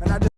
And I just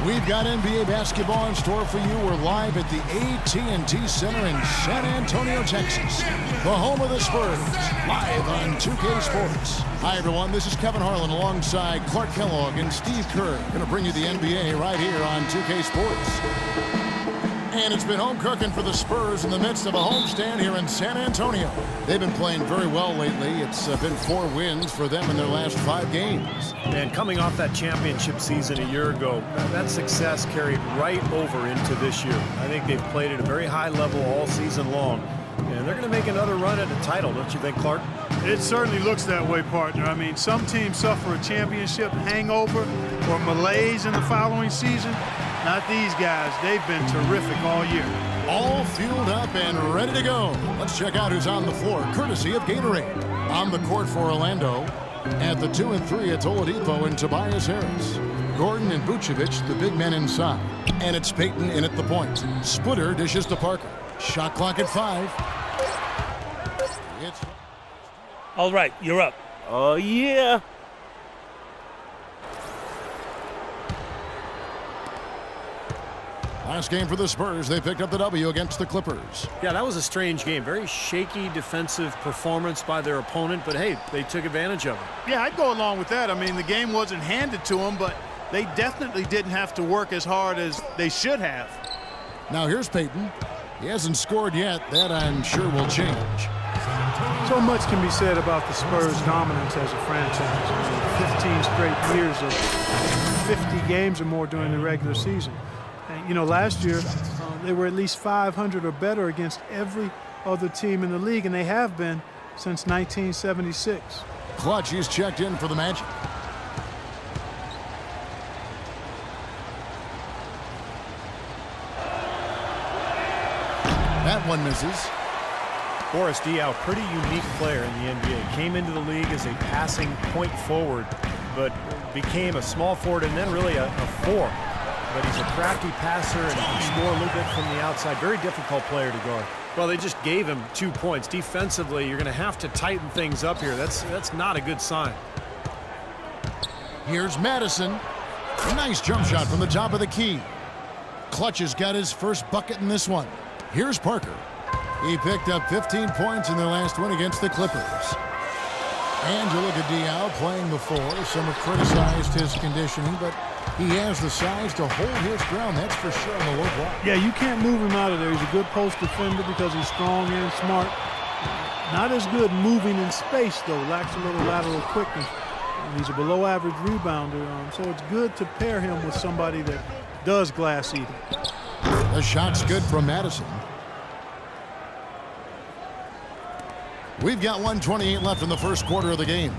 We've got NBA basketball in store for you. We're live at the AT&T Center in San Antonio, Texas, the home of the Spurs, live on 2K Sports. Hi, everyone. This is Kevin Harlan alongside Clark Kellogg and Steve Kerr. Going to bring you the NBA right here on 2K Sports. And it's been home cooking for the Spurs in the midst of a homestand here in San Antonio. They've been playing very well lately. It's been 4 wins for them in their last 5 games. And coming off that championship season a year ago, that success carried right over into this year. I think they've played at a very high level all season long. And they're going to make another run at the title, don't you think, Clark? It certainly looks that way, partner. I mean, some teams suffer a championship hangover or malaise in the following season. Not these guys. They've been terrific all year. All fueled up and ready to go. Let's check out who's on the floor, courtesy of Gatorade. On the court for Orlando, at the 2 and 3, it's Oladipo and Tobias Harris. Gordon and Vucevic, the big men inside. And it's Payton in at the point. Splitter dishes to Parker. Shot clock at 5. All right, you're up. Oh, yeah. Last game for the Spurs, they picked up the W against the Clippers. Yeah, that was a strange game. Very shaky defensive performance by their opponent, but hey, they took advantage of it. Yeah, I'd go along with that. I mean, the game wasn't handed to them, but they definitely didn't have to work as hard as they should have. Now here's Payton. He hasn't scored yet. That, I'm sure, will change. So much can be said about the Spurs' dominance as a franchise. I mean, 15 straight years of 50 games or more during the regular season. And, you know, last year they were at least 500 or better against every other team in the league, and they have been since 1976. Clutch, he's checked in for the Magic. That one misses. Boris Diaw, pretty unique player in the NBA. Came into the league as a passing point forward, but became a small forward and then really a 4. But he's a crafty passer and can score a little bit from the outside. Very difficult player to guard. Well, they just gave him 2 points. Defensively, you're going to have to tighten things up here. That's not a good sign. Here's Madison. A nice jump shot from the top of the key. Clutch has got his first bucket in this one. Here's Parker. He picked up 15 points in their last win against the Clippers. Angelica Diaw playing the 4. Some have criticized his conditioning, but he has the size to hold his ground, that's for sure, on the low block. Yeah, you can't move him out of there. He's a good post defender because he's strong and smart. Not as good moving in space, though. Lacks a little lateral quickness. And he's a below-average rebounder, so it's good to pair him with somebody that does glass eating. The shot's good from Madison. We've got 1:28 left in the first quarter of the game.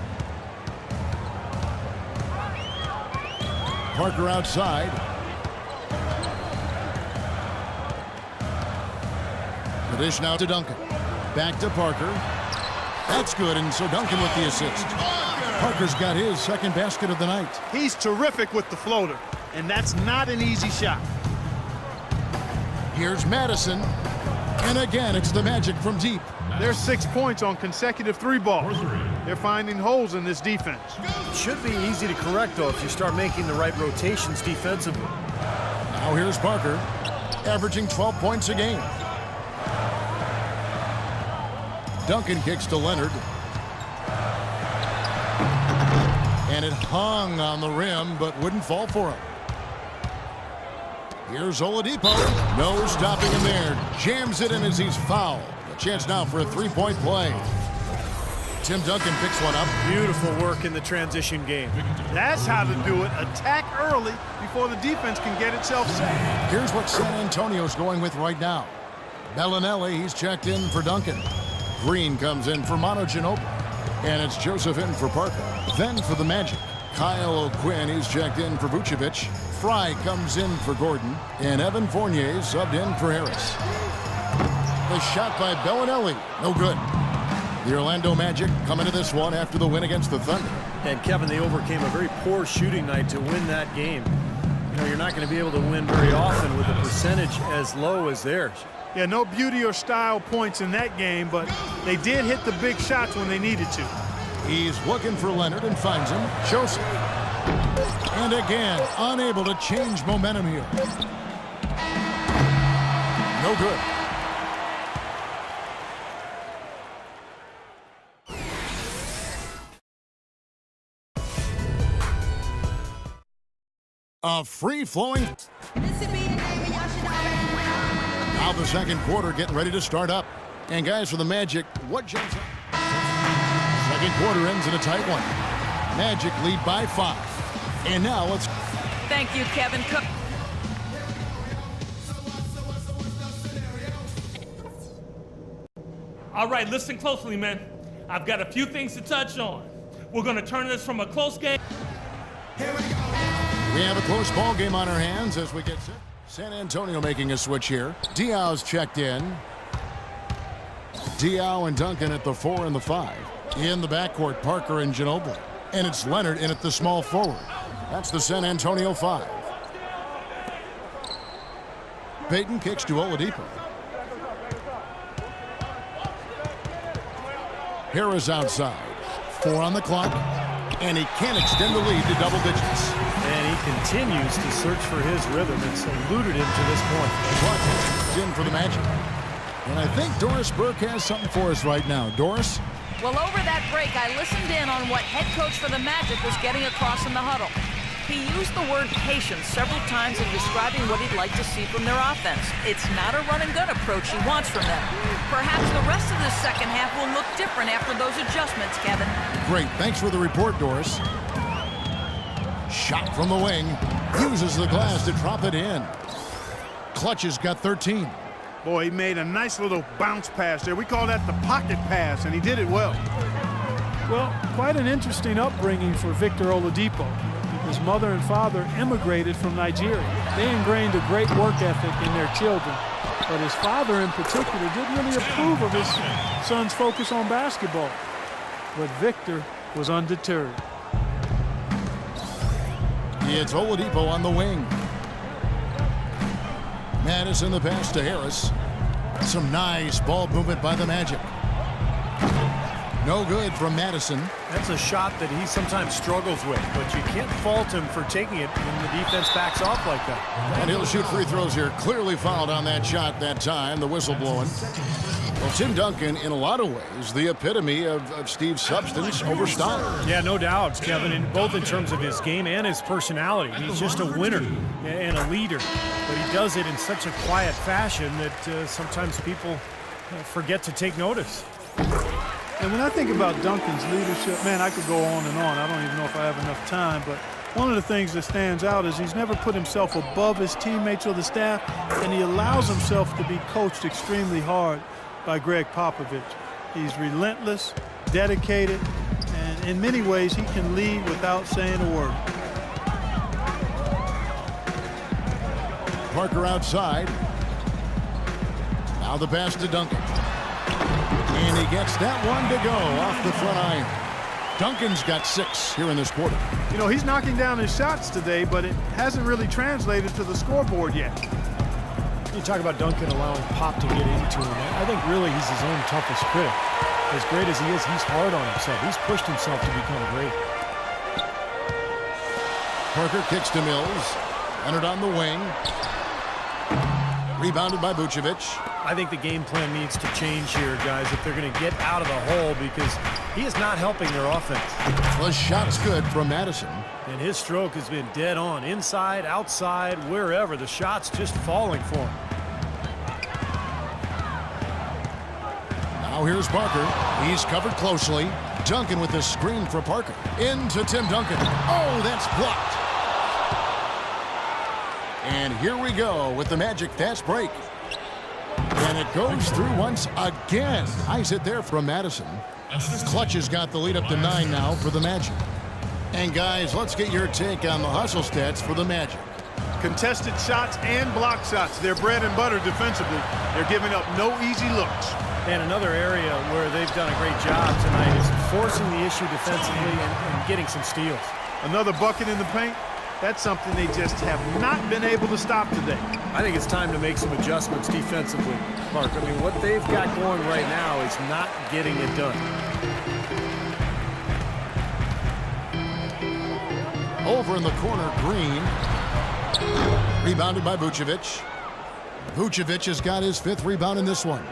Parker outside. The dish now to Duncan. Back to Parker. That's good, and so Duncan with the assist. Parker's got his second basket of the night. He's terrific with the floater, and that's not an easy shot. Here's Madison. And again, it's the Magic from deep. There's 6 points on consecutive 3 balls. They're finding holes in this defense. It should be easy to correct, though, if you start making the right rotations defensively. Now here's Parker, averaging 12 points a game. Duncan kicks to Leonard. And it hung on the rim, but wouldn't fall for him. Here's Oladipo. No stopping him there. Jams it in as he's fouled. A chance now for a 3-point play. Tim Duncan picks one up. Beautiful work in the transition game. That's how to do it. Attack early before the defense can get itself set. Here's what San Antonio's going with right now. Bellinelli, he's checked in for Duncan. Green comes in for Manu Ginobili. And it's Joseph in for Parker. Then for the Magic, Kyle O'Quinn, he's checked in for Vucevic. Fry comes in for Gordon. And Evan Fournier subbed in for Harris. The shot by Bellinelli, no good. The Orlando Magic come into this one after the win against the Thunder. And Kevin, they overcame a very poor shooting night to win that game. You know, you're not going to be able to win very often with a percentage as low as theirs. Yeah, no beauty or style points in that game, but they did hit the big shots when they needed to. He's looking for Leonard and finds him. Joseph. And again, unable to change momentum here. No good. A free-flowing. Now the second quarter getting ready to start up. And guys, for the Magic, what jumps up? Second quarter ends in a tight one. Magic lead by 5. And now let's... Thank you, Kevin Cook. All right, listen closely, man. I've got a few things to touch on. We're going to turn this from a close game. We have a close ball game on our hands as we get set. San Antonio making a switch here. Diaw's checked in. Diaw and Duncan at the 4 and the 5. In the backcourt, Parker and Ginobili. And it's Leonard in at the small forward. That's the San Antonio 5. Payton kicks to Oladipo. Harris outside. 4 on the clock. And he can't extend the lead to double digits. And he continues to search for his rhythm. It's eluded him to this point. Clutch is in for the Magic. And I think Doris Burke has something for us right now. Doris? Well, over that break, I listened in on what head coach for the Magic was getting across in the huddle. He used the word patience several times in describing what he'd like to see from their offense. It's not a run-and-gun approach he wants from them. Perhaps the rest of the second half will look different after those adjustments, Kevin. Great. Thanks for the report, Doris. Shot from the wing. Uses the glass to drop it in. Clutch has got 13. Boy, he made a nice little bounce pass there. We call that the pocket pass, and he did it well. Well, quite an interesting upbringing for Victor Oladipo. His mother and father immigrated from Nigeria. They ingrained a great work ethic in their children. But his father in particular didn't really approve of his son's focus on basketball. But Victor was undeterred. It's Oladipo on the wing. Madison the pass to Harris. Some nice ball movement by the Magic. No good from Madison. That's a shot that he sometimes struggles with, but you can't fault him for taking it when the defense backs off like that. And he'll shoot free throws here. Clearly fouled on that shot that time. The whistle blowing. Well, Tim Duncan, in a lot of ways, the epitome of Steve's substance over style. Yeah, no doubt, Kevin, both in terms of his game and his personality. He's just a winner and a leader, but he does it in such a quiet fashion that sometimes people forget to take notice. And when I think about Duncan's leadership, man, I could go on and on. I don't even know if I have enough time, but one of the things that stands out is he's never put himself above his teammates or the staff, and he allows himself to be coached extremely hard by Greg Popovich. He's relentless, dedicated, and in many ways he can lead without saying a word. Parker outside. Now the pass to Duncan. And he gets that one to go off the front iron. Duncan's got 6 here in this quarter. You know, he's knocking down his shots today, but it hasn't really translated to the scoreboard yet. You talk about Duncan allowing Pop to get into him. I think really he's his own toughest critic. As great as he is, he's hard on himself. He's pushed himself to become great. Parker kicks to Mills. Leonard on the wing. Rebounded by Vucevic. I think the game plan needs to change here, guys, if they're going to get out of the hole, because he is not helping their offense. The shot's good from Madison. And his stroke has been dead on. Inside, outside, wherever. The shot's just falling for him. Now here's Parker. He's covered closely. Duncan with the screen for Parker. Into Tim Duncan. Oh, that's blocked. And here we go with the Magic fast break. And it goes through once again. Nice hit there from Madison. Clutch has got the lead up to 9 now for the Magic. And guys, let's get your take on the hustle stats for the Magic. Contested shots and block shots. They're bread and butter defensively. They're giving up no easy looks. And another area where they've done a great job tonight is forcing the issue defensively and getting some steals. Another bucket in the paint. That's something they just have not been able to stop today. I think it's time to make some adjustments defensively, Mark. I mean, what they've got going right now is not getting it done. Over in the corner, Green. Rebounded by Vucevic. Vucevic has got his 5th rebound in this one.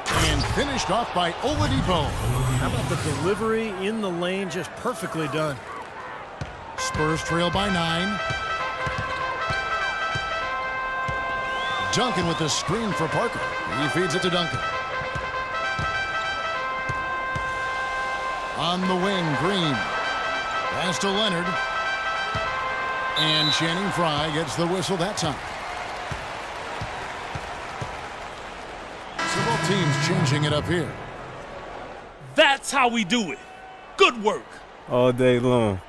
And finished off by Oladipo. How about the delivery in the lane? Just perfectly done. Spurs trail by 9. Duncan with the screen for Parker. He feeds it to Duncan. On the wing, Green. Pass to Leonard. And Channing Frye gets the whistle that time. So both teams changing it up here. That's how we do it. Good work. All day long.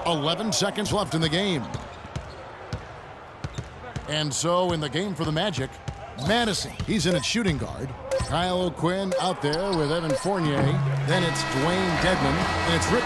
.11 seconds left in the game. And so in the game for the Magic, Madison, he's in at shooting guard. Kyle O'Quinn out there with Evan Fournier. Then it's Dwayne Dedmon, and it's Rick.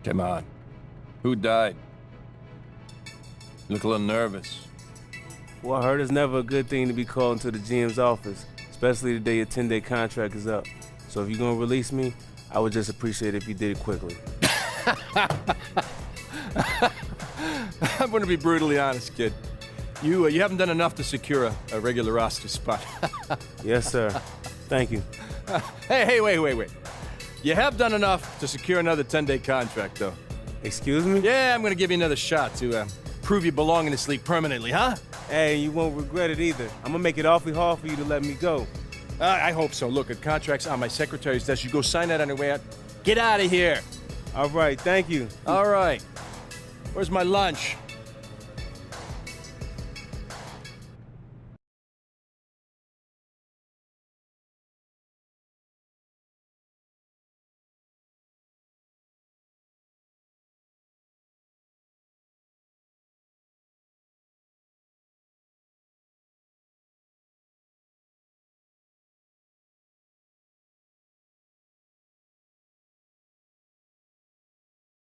Come on. Who died? You look a little nervous. Well, I heard it's never a good thing to be called into the GM's office, especially the day your 10-day contract is up. So if you're going to release me, I would just appreciate it if you did it quickly. I'm going to be brutally honest, kid. You haven't done enough to secure a regular roster spot. Yes, sir. Thank you. Hey, wait. You have done enough to secure another 10-day contract, though. Excuse me? Yeah, I'm going to give you another shot to prove you belong in this league permanently, huh? Hey, you won't regret it either. I'm going to make it awfully hard for you to let me go. I hope so. Look, the contract's on my secretary's desk. You go sign that on your way out. Get out of here. All right, thank you. All right. Where's my lunch?